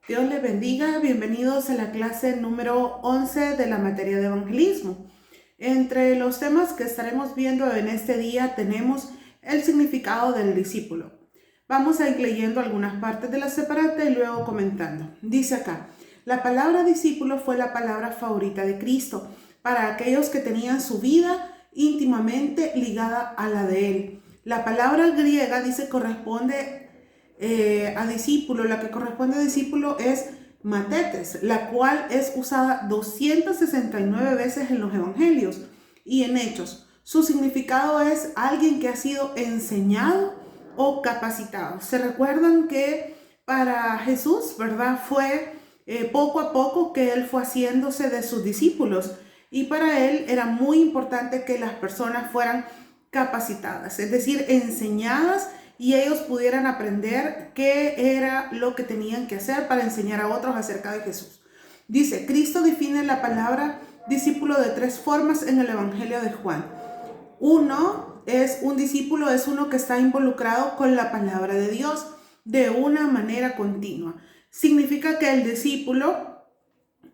Dios les bendiga, bienvenidos a la clase número 11 de la materia de evangelismo. Entre los temas que estaremos viendo en este día tenemos el significado del discípulo. Vamos a ir leyendo algunas partes de la separata y luego comentando. Dice acá, la palabra discípulo fue la palabra favorita de Cristo para aquellos que tenían su vida íntimamente ligada a la de Él. La palabra griega dice corresponde a discípulo, la que corresponde a discípulo es matetes, la cual es usada 269 veces en los evangelios y en hechos. Su significado es alguien que ha sido enseñado o capacitado. Se recuerdan que para Jesús, ¿verdad? Fue poco a poco que él fue haciéndose de sus discípulos y para él era muy importante que las personas fueran capacitadas, es decir, enseñadas y ellos pudieran aprender qué era lo que tenían que hacer para enseñar a otros acerca de Jesús. Dice, Cristo define la palabra discípulo de tres formas en el Evangelio de Juan. Un discípulo es uno que está involucrado con la palabra de Dios de una manera continua. Significa que el discípulo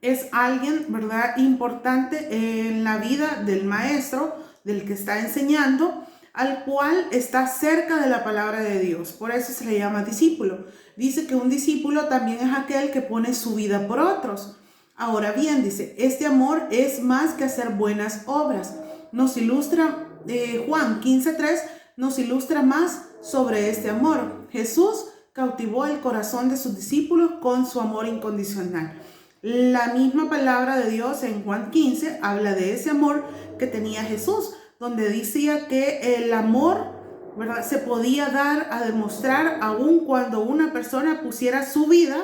es alguien, ¿verdad?, importante en la vida del maestro, del que está enseñando, al cual está cerca de la palabra de Dios. Por eso se le llama discípulo. Dice que un discípulo también es aquel que pone su vida por otros. Ahora bien, dice, este amor es más que hacer buenas obras. Nos ilustra Juan 15:3, nos ilustra más sobre este amor. Jesús cautivó el corazón de sus discípulos con su amor incondicional. La misma palabra de Dios en Juan 15 habla de ese amor que tenía Jesús, donde decía que el amor, ¿verdad?, se podía dar a demostrar aun cuando una persona pusiera su vida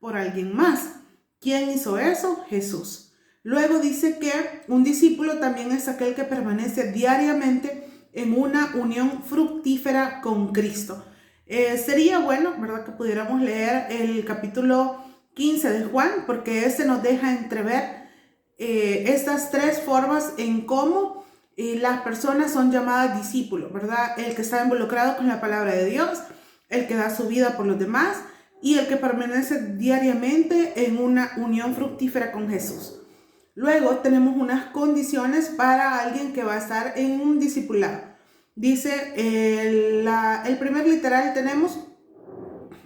por alguien más. ¿Quién hizo eso? Jesús. Luego dice que un discípulo también es aquel que permanece diariamente en una unión fructífera con Cristo. Sería bueno, ¿verdad?, que pudiéramos leer el capítulo 15 de Juan, porque este nos deja entrever estas tres formas en cómo las personas son llamadas discípulos, ¿verdad? El que está involucrado con la palabra de Dios, el que da su vida por los demás y el que permanece diariamente en una unión fructífera con Jesús. Luego tenemos unas condiciones para alguien que va a estar en un discipulado. Dice, el primer literal tenemos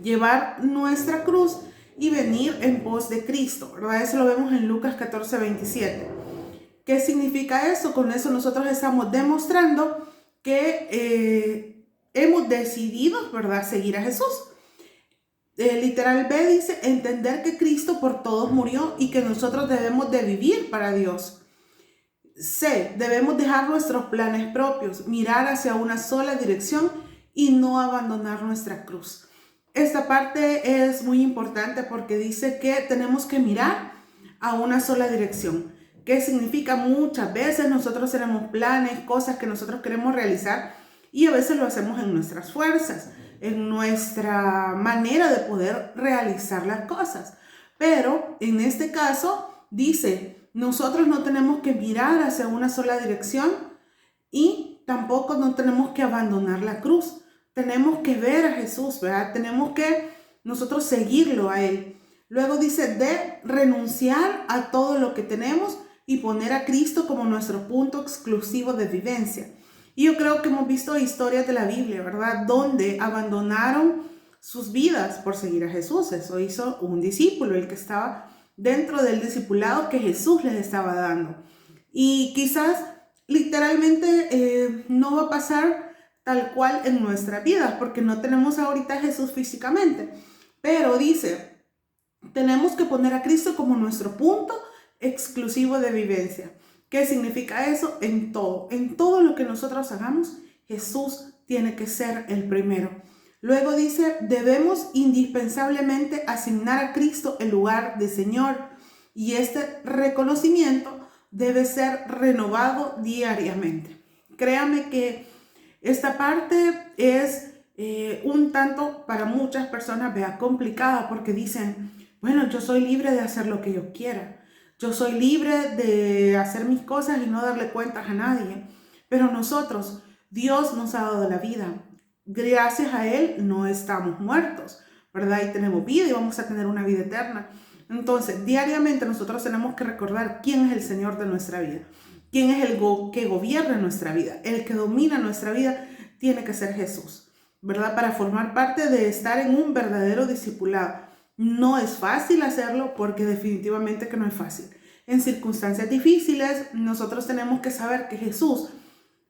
llevar nuestra cruz y venir en pos de Cristo, ¿verdad? Eso lo vemos en Lucas 14:27. ¿Qué significa eso? Con eso nosotros estamos demostrando que hemos decidido, ¿verdad?, seguir a Jesús. Literal B dice, entender que Cristo por todos murió y que nosotros debemos de vivir para Dios. C, debemos dejar nuestros planes propios, mirar hacia una sola dirección y no abandonar nuestra cruz. Esta parte es muy importante porque dice que tenemos que mirar a una sola dirección. ¿Qué significa? Muchas veces nosotros tenemos planes, cosas que nosotros queremos realizar y a veces lo hacemos en nuestras fuerzas, en nuestra manera de poder realizar las cosas. Pero en este caso dice, nosotros no tenemos que mirar hacia una sola dirección y tampoco no tenemos que abandonar la cruz. Tenemos que ver a Jesús, ¿verdad? Tenemos que nosotros seguirlo a Él. Luego dice de renunciar a todo lo que tenemos y poner a Cristo como nuestro punto exclusivo de vivencia. Y yo creo que hemos visto historias de la Biblia, ¿verdad?, donde abandonaron sus vidas por seguir a Jesús. Eso hizo un discípulo, el que estaba dentro del discipulado que Jesús les estaba dando. Y quizás literalmente no va a pasar tal cual en nuestra vida, porque no tenemos ahorita a Jesús físicamente. Pero dice, tenemos que poner a Cristo como nuestro punto exclusivo de vivencia. ¿Qué significa eso? En todo lo que nosotros hagamos, Jesús tiene que ser el primero. Luego dice, debemos indispensablemente asignar a Cristo el lugar de Señor y este reconocimiento debe ser renovado diariamente. Créame que esta parte es un tanto para muchas personas complicada porque dicen, bueno, yo soy libre de hacer lo que yo quiera. Yo soy libre de hacer mis cosas y no darle cuentas a nadie. Pero nosotros, Dios nos ha dado la vida. Gracias a Él no estamos muertos. ¿verdad? Y tenemos vida y vamos a tener una vida eterna. Entonces, diariamente nosotros tenemos que recordar quién es el Señor de nuestra vida, quién es el que gobierna nuestra vida, el que domina nuestra vida tiene que ser Jesús, ¿verdad? Para formar parte de estar en un verdadero discipulado. No es fácil hacerlo porque definitivamente que no es fácil. En circunstancias difíciles, nosotros tenemos que saber que Jesús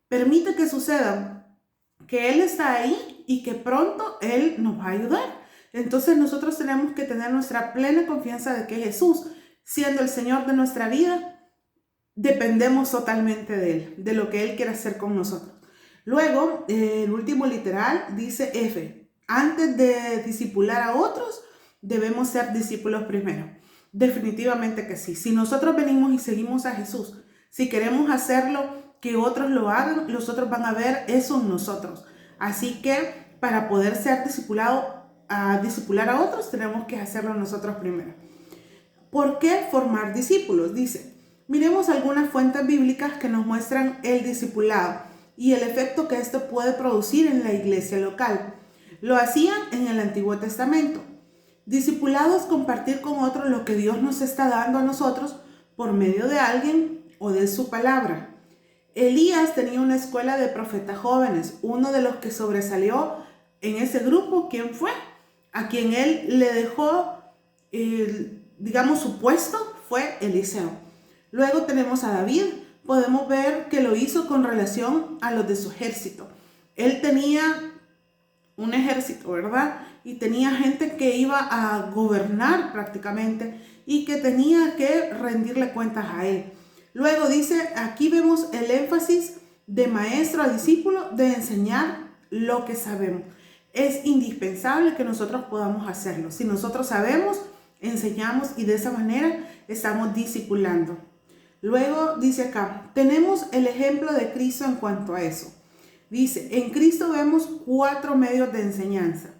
permite que suceda, que Él está ahí y que pronto Él nos va a ayudar. Entonces nosotros tenemos que tener nuestra plena confianza de que Jesús, siendo el Señor de nuestra vida, dependemos totalmente de Él, de lo que Él quiere hacer con nosotros. Luego, el último literal dice F. Antes de discipular a otros, debemos ser discípulos primero. Definitivamente que sí. Si nosotros venimos y seguimos a Jesús, si queremos hacerlo, que otros lo hagan, los otros van a ver eso en nosotros. Así que para poder ser discipular a otros, tenemos que hacerlo nosotros primero. ¿Por qué formar discípulos? Dice, miremos algunas fuentes bíblicas que nos muestran el discipulado y el efecto que esto puede producir en la iglesia local. Lo hacían en el Antiguo Testamento. Discipulado es compartir con otros lo que Dios nos está dando a nosotros por medio de alguien o de su palabra. Elías tenía una escuela de profetas jóvenes. Uno de los que sobresalió en ese grupo, ¿quién fue? A quien él le dejó, su puesto fue Eliseo. Luego tenemos a David. Podemos ver que lo hizo con relación a los de su ejército. Él tenía un ejército, ¿verdad? Y tenía gente que iba a gobernar prácticamente y que tenía que rendirle cuentas a él. Luego dice, aquí vemos el énfasis de maestro a discípulo de enseñar lo que sabemos. Es indispensable que nosotros podamos hacerlo. Si nosotros sabemos, enseñamos y de esa manera estamos discipulando. Luego dice acá, tenemos el ejemplo de Cristo en cuanto a eso. Dice, en Cristo vemos 4 medios de enseñanza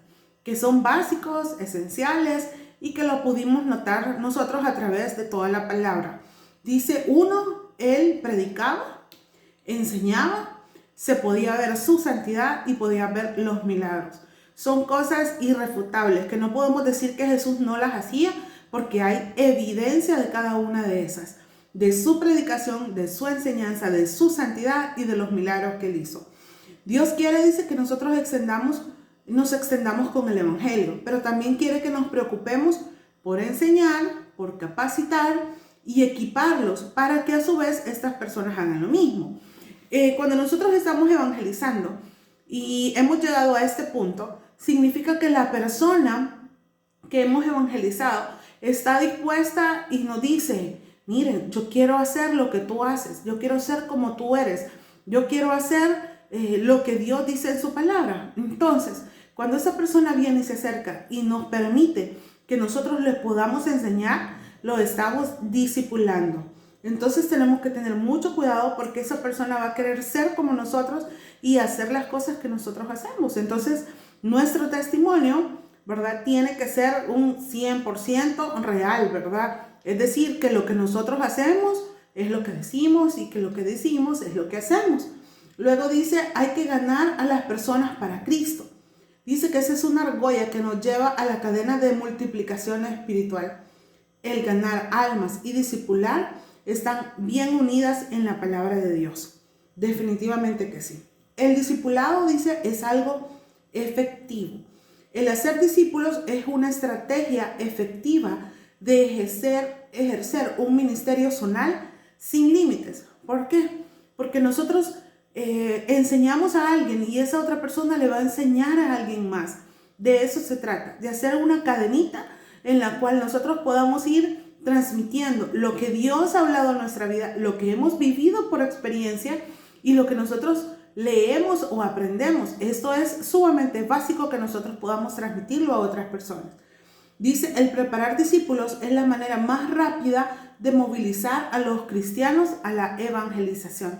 que son básicos, esenciales y que lo pudimos notar nosotros a través de toda la palabra. Dice, 1, Él predicaba, enseñaba, se podía ver su santidad y podía ver los milagros. Son cosas irrefutables que no podemos decir que Jesús no las hacía porque hay evidencia de cada una de esas, de su predicación, de su enseñanza, de su santidad y de los milagros que Él hizo. Dios quiere, dice, que nosotros nos extendamos con el Evangelio, pero también quiere que nos preocupemos por enseñar, por capacitar y equiparlos para que a su vez estas personas hagan lo mismo. Cuando nosotros estamos evangelizando y hemos llegado a este punto, significa que la persona que hemos evangelizado está dispuesta y nos dice, miren, yo quiero hacer lo que tú haces, yo quiero ser como tú eres, yo quiero hacer lo que Dios dice en su palabra. Entonces, cuando esa persona viene y se acerca y nos permite que nosotros les podamos enseñar, lo estamos discipulando. Entonces tenemos que tener mucho cuidado porque esa persona va a querer ser como nosotros y hacer las cosas que nosotros hacemos. Entonces, nuestro testimonio, ¿verdad? Tiene que ser un 100% real, ¿verdad? Es decir, que lo que nosotros hacemos es lo que decimos y que lo que decimos es lo que hacemos. Luego dice, hay que ganar a las personas para Cristo. Dice que esa es una argolla que nos lleva a la cadena de multiplicación espiritual. El ganar almas y discipular están bien unidas en la palabra de Dios. Definitivamente que sí. El discipulado, dice, es algo efectivo. El hacer discípulos es una estrategia efectiva de ejercer un ministerio zonal sin límites. ¿Por qué? Porque nosotros enseñamos a alguien y esa otra persona le va a enseñar a alguien más. De eso se trata, de hacer una cadenita en la cual nosotros podamos ir transmitiendo lo que Dios ha hablado en nuestra vida, lo que hemos vivido por experiencia y lo que nosotros leemos o aprendemos. Esto es sumamente básico que nosotros podamos transmitirlo a otras personas. Dice, el preparar discípulos es la manera más rápida de movilizar a los cristianos a la evangelización.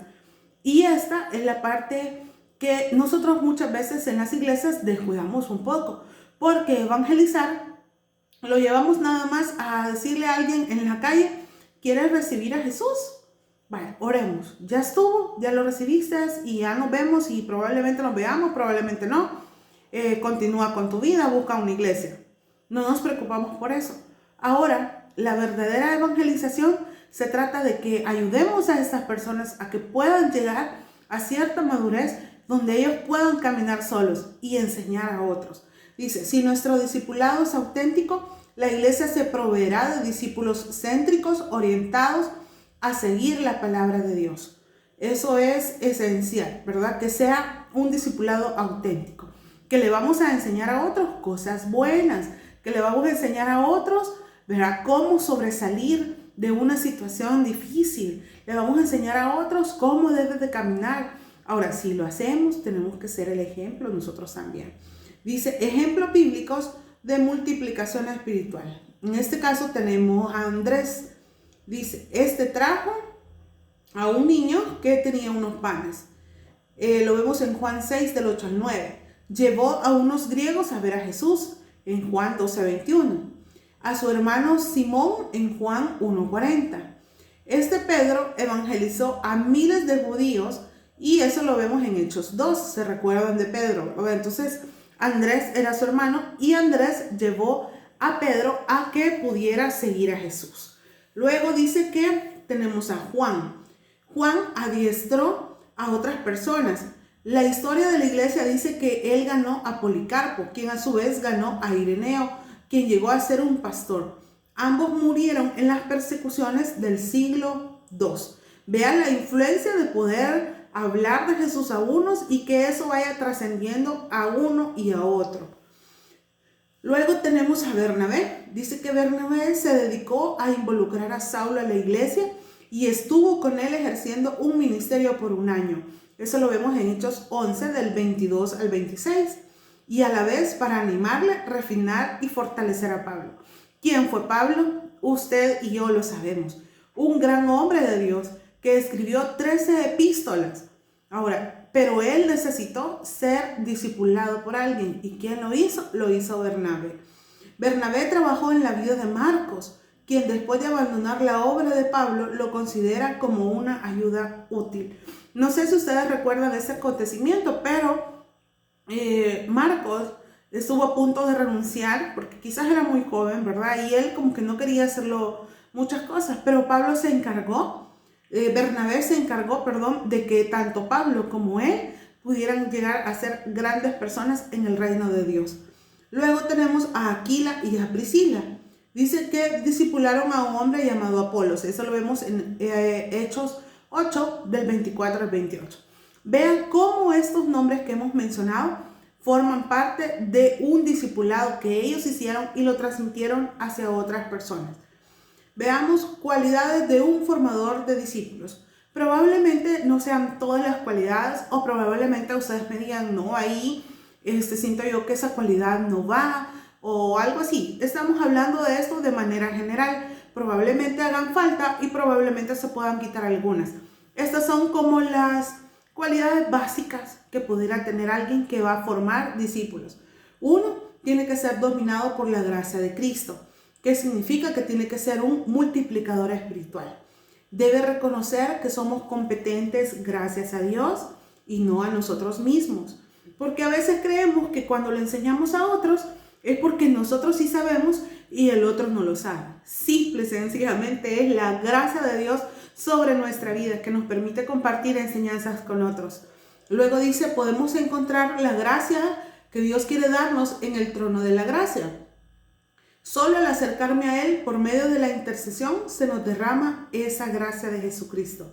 Y esta es la parte que nosotros muchas veces en las iglesias descuidamos un poco, porque evangelizar lo llevamos nada más a decirle a alguien en la calle, ¿quieres recibir a Jesús? Vale, oremos, ya estuvo, ya lo recibiste y ya nos vemos y probablemente nos veamos, probablemente no. Continúa con tu vida, busca una iglesia. No nos preocupamos por eso. Ahora, la verdadera evangelización se trata de que ayudemos a estas personas a que puedan llegar a cierta madurez donde ellos puedan caminar solos y enseñar a otros. Dice, si nuestro discipulado es auténtico, la iglesia se proveerá de discípulos céntricos orientados a seguir la palabra de Dios. Eso es esencial, ¿verdad? Que sea un discipulado auténtico, que le vamos a enseñar a otros cosas buenas, que le vamos a enseñar a otros, ¿verdad?, cómo sobresalir de una situación difícil. Le vamos a enseñar a otros cómo debe de caminar. Ahora, si lo hacemos, tenemos que ser el ejemplo nosotros también. Dice, ejemplos bíblicos de multiplicación espiritual. En este caso tenemos a Andrés. Dice, este trajo a un niño que tenía unos panes. Lo vemos en Juan 6, del 8 al 9. Llevó a unos griegos a ver a Jesús, en Juan 12, 21. A su hermano Simón, en Juan 1, 40. Este Pedro evangelizó a miles de judíos, y eso lo vemos en Hechos 2, ¿se recuerdan de Pedro? Entonces, Andrés era su hermano, y Andrés llevó a Pedro a que pudiera seguir a Jesús. Luego dice que tenemos a Juan. Juan adiestró a otras personas. La historia de la iglesia dice que él ganó a Policarpo, quien a su vez ganó a Ireneo, quien llegó a ser un pastor. Ambos murieron en las persecuciones del siglo II. Vean la influencia de poder hablar de Jesús a unos y que eso vaya trascendiendo a uno y a otro. Luego tenemos a Bernabé. Dice que Bernabé se dedicó a involucrar a Saulo a la iglesia y estuvo con él ejerciendo un ministerio por un año. Eso lo vemos en Hechos 11, del 22 al 26. Y a la vez para animarle, refinar y fortalecer a Pablo. ¿Quién fue Pablo? Usted y yo lo sabemos. Un gran hombre de Dios que escribió 13 epístolas. Ahora, pero él necesitó ser discipulado por alguien. ¿Y quién lo hizo? Lo hizo Bernabé. Bernabé trabajó en la vida de Marcos, quien después de abandonar la obra de Pablo lo considera como una ayuda útil. No sé si ustedes recuerdan ese acontecimiento, pero Marcos estuvo a punto de renunciar porque quizás era muy joven, ¿verdad? Y él como que no quería hacerlo muchas cosas, pero Pablo se encargó, Bernabé se encargó, de que tanto Pablo como él pudieran llegar a ser grandes personas en el reino de Dios. Luego tenemos a Aquila y a Priscila. Dice que discipularon a un hombre llamado Apolos. Eso lo vemos en Hechos 8, del 24 al 28. Vean cómo estos nombres que hemos mencionado forman parte de un discipulado que ellos hicieron y lo transmitieron hacia otras personas. Veamos cualidades de un formador de discípulos. Probablemente no sean todas las cualidades, o probablemente ustedes me digan, no, ahí siento yo que esa cualidad no va, o algo así. Estamos hablando de esto de manera general. Probablemente hagan falta y probablemente se puedan quitar algunas. Estas son como las cualidades básicas que pudiera tener alguien que va a formar discípulos. Uno, tiene que ser dominado por la gracia de Cristo. ¿Qué significa? Que tiene que ser un multiplicador espiritual. Debe reconocer que somos competentes gracias a Dios y no a nosotros mismos. Porque a veces creemos que cuando le enseñamos a otros es porque nosotros sí sabemos y el otro no lo sabe. Simple y sencillamente es la gracia de Dios sobre nuestra vida que nos permite compartir enseñanzas con otros. Luego dice, podemos encontrar la gracia que Dios quiere darnos en el trono de la gracia. Solo al acercarme a Él por medio de la intercesión se nos derrama esa gracia de Jesucristo.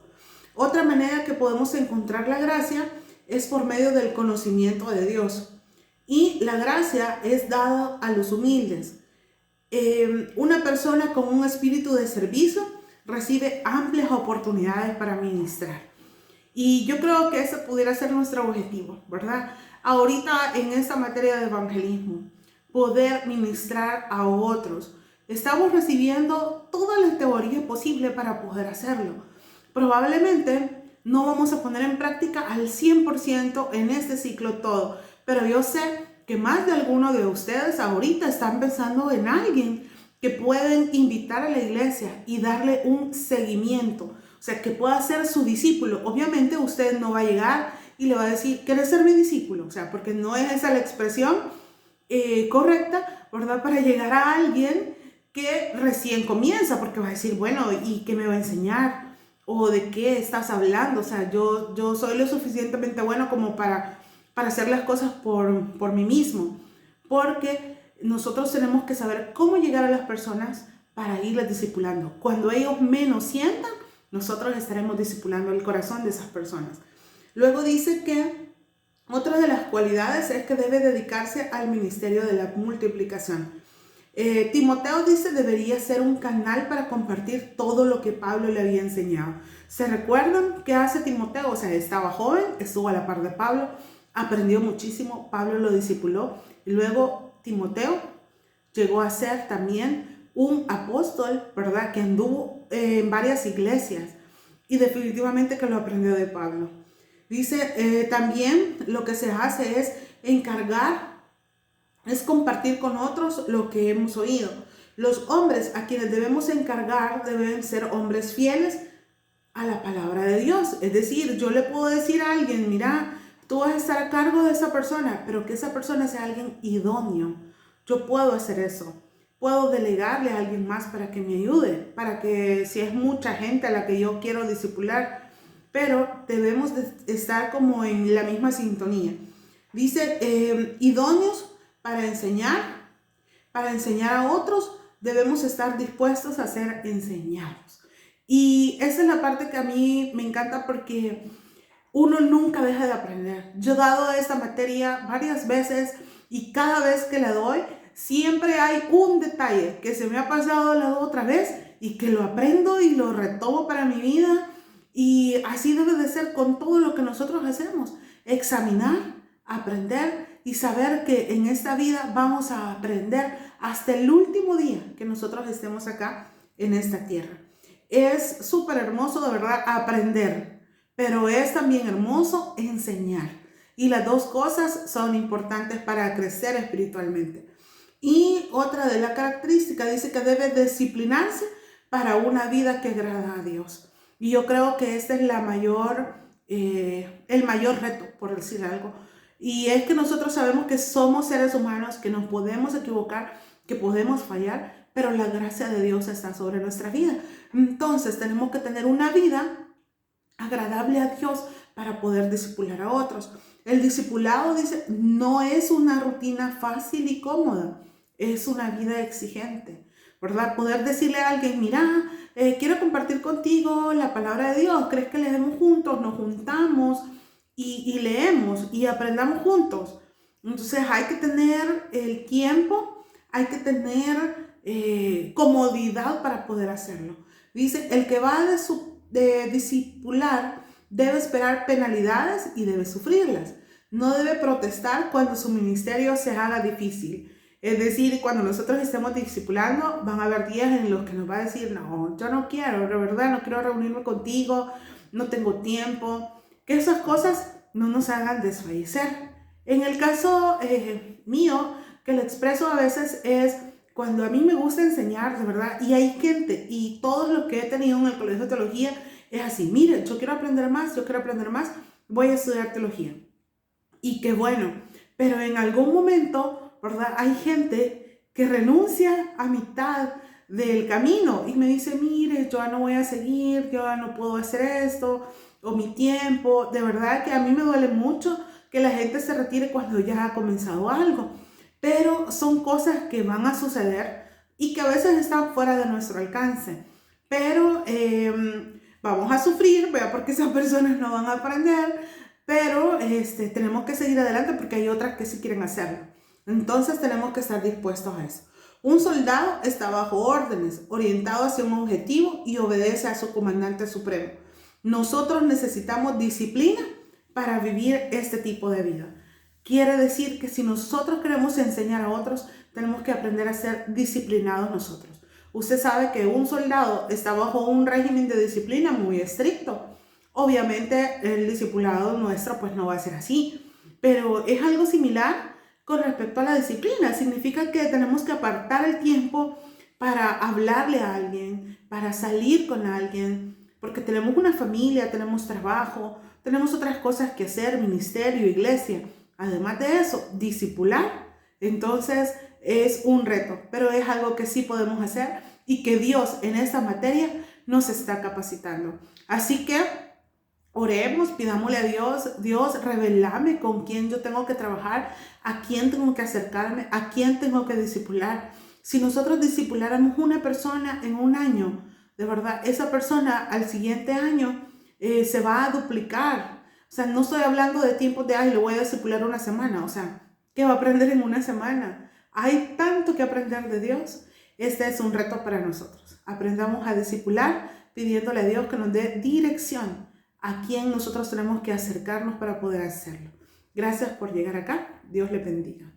Otra manera que podemos encontrar la gracia es por medio del conocimiento de Dios. Y la gracia es dada a los humildes. Una persona con un espíritu de servicio recibe amplias oportunidades para ministrar. Y yo creo que ese pudiera ser nuestro objetivo, ¿verdad? Ahorita en esta materia de evangelismo, poder ministrar a otros. Estamos recibiendo toda la teoría posible para poder hacerlo. Probablemente no vamos a poner en práctica al 100% en este ciclo todo, pero yo sé que más de alguno de ustedes ahorita están pensando en alguien que pueden invitar a la iglesia y darle un seguimiento, o sea, que pueda ser su discípulo. Obviamente usted no va a llegar y le va a decir, ¿quieres ser mi discípulo? O sea, porque no es esa la expresión, correcta, ¿verdad? Para llegar a alguien que recién comienza, porque va a decir, bueno, ¿y qué me va a enseñar? ¿O de qué estás hablando? O sea, yo soy lo suficientemente bueno como para hacer las cosas por mí mismo, porque nosotros tenemos que saber cómo llegar a las personas para irlas discipulando. Cuando ellos menos sientan, nosotros estaremos discipulando el corazón de esas personas. Luego dice que otra de las cualidades es que debe dedicarse al ministerio de la multiplicación. Timoteo dice debería ser un canal para compartir todo lo que Pablo le había enseñado. ¿Se recuerdan qué hace Timoteo? O sea, estaba joven, estuvo a la par de Pablo, aprendió muchísimo, Pablo lo discipuló y luego Timoteo llegó a ser también un apóstol, ¿verdad? Que anduvo en varias iglesias y definitivamente que lo aprendió de Pablo. Dice, también lo que se hace es encargar, es compartir con otros lo que hemos oído. Los hombres a quienes debemos encargar deben ser hombres fieles a la palabra de Dios. Es decir, yo le puedo decir a alguien, mira, tú vas a estar a cargo de esa persona, pero que esa persona sea alguien idóneo. Yo puedo hacer eso. Puedo delegarle a alguien más para que me ayude, para que si es mucha gente a la que yo quiero discipular, pero debemos de estar como en la misma sintonía. Dice, idóneos para enseñar a otros, debemos estar dispuestos a ser enseñados. Y esa es la parte que a mí me encanta porque uno nunca deja de aprender. Yo he dado esta materia varias veces y cada vez que la doy, siempre hay un detalle que se me ha pasado la otra vez y que lo aprendo y lo retomo para mi vida. Y así debe de ser con todo lo que nosotros hacemos. Examinar, aprender y saber que en esta vida vamos a aprender hasta el último día que nosotros estemos acá en esta tierra. Es súper hermoso de verdad aprender, pero es también hermoso enseñar. Y las dos cosas son importantes para crecer espiritualmente. Y otra de las características dice que debe disciplinarse para una vida que agrada a Dios. Y yo creo que este es el mayor reto, por decir algo. Y es que nosotros sabemos que somos seres humanos, que nos podemos equivocar, que podemos fallar, pero la gracia de Dios está sobre nuestra vida. Entonces tenemos que tener una vida agradable a Dios para poder discipular a otros. El discipulado, dice, no es una rutina fácil y cómoda, es una vida exigente, ¿verdad? Poder decirle a alguien, mira, quiero compartir contigo la palabra de Dios, ¿crees que leemos juntos? Nos juntamos y leemos y aprendamos juntos. Entonces hay que tener el tiempo, hay que tener comodidad para poder hacerlo. Dice, el que va de discipular debe esperar penalidades y debe sufrirlas. No debe protestar cuando su ministerio se haga difícil. Es decir, cuando nosotros estemos discipulando, van a haber días en los que nos va a decir, no, yo no quiero, de verdad, no quiero reunirme contigo, no tengo tiempo. Que esas cosas no nos hagan desfallecer. En el caso mío, que lo expreso a veces es cuando a mí me gusta enseñar, de verdad, y hay gente, y todo lo que he tenido en el colegio de teología es así, mire, yo quiero aprender más, voy a estudiar teología. Y qué bueno, pero en algún momento, ¿verdad? Hay gente que renuncia a mitad del camino y me dice, mire, yo ya no voy a seguir, yo ya no puedo hacer esto, o mi tiempo, de verdad que a mí me duele mucho que la gente se retire cuando ya ha comenzado algo, pero son cosas que van a suceder y que a veces están fuera de nuestro alcance, pero vamos a sufrir, ¿verdad? Porque esas personas no van a aprender, pero tenemos que seguir adelante porque hay otras que sí quieren hacerlo. Entonces tenemos que estar dispuestos a eso. Un soldado está bajo órdenes, orientado hacia un objetivo y obedece a su comandante supremo. Nosotros necesitamos disciplina para vivir este tipo de vida. Quiere decir que si nosotros queremos enseñar a otros, tenemos que aprender a ser disciplinados nosotros. Usted sabe que un soldado está bajo un régimen de disciplina muy estricto. Obviamente el discipulado nuestro pues no va a ser así, pero es algo similar con respecto a la disciplina. Significa que tenemos que apartar el tiempo para hablarle a alguien, para salir con alguien, porque tenemos una familia, tenemos trabajo, tenemos otras cosas que hacer, ministerio, iglesia. Además de eso, discipular Entonces es un reto, pero es algo que sí podemos hacer y que Dios en esta materia nos está capacitando. Así que oremos, pidámosle a Dios, Dios, revelame con quién yo tengo que trabajar, a quién tengo que acercarme, a quién tengo que discipular. Si nosotros discipuláramos una persona en un año, de verdad, esa persona al siguiente año se va a duplicar. O sea, no estoy hablando de tiempos de, ay, le voy a discipular una semana. O sea, ¿qué va a aprender en una semana? Hay tanto que aprender de Dios. Este es un reto para nosotros. Aprendamos a discipular pidiéndole a Dios que nos dé dirección a quién nosotros tenemos que acercarnos para poder hacerlo. Gracias por llegar acá. Dios le bendiga.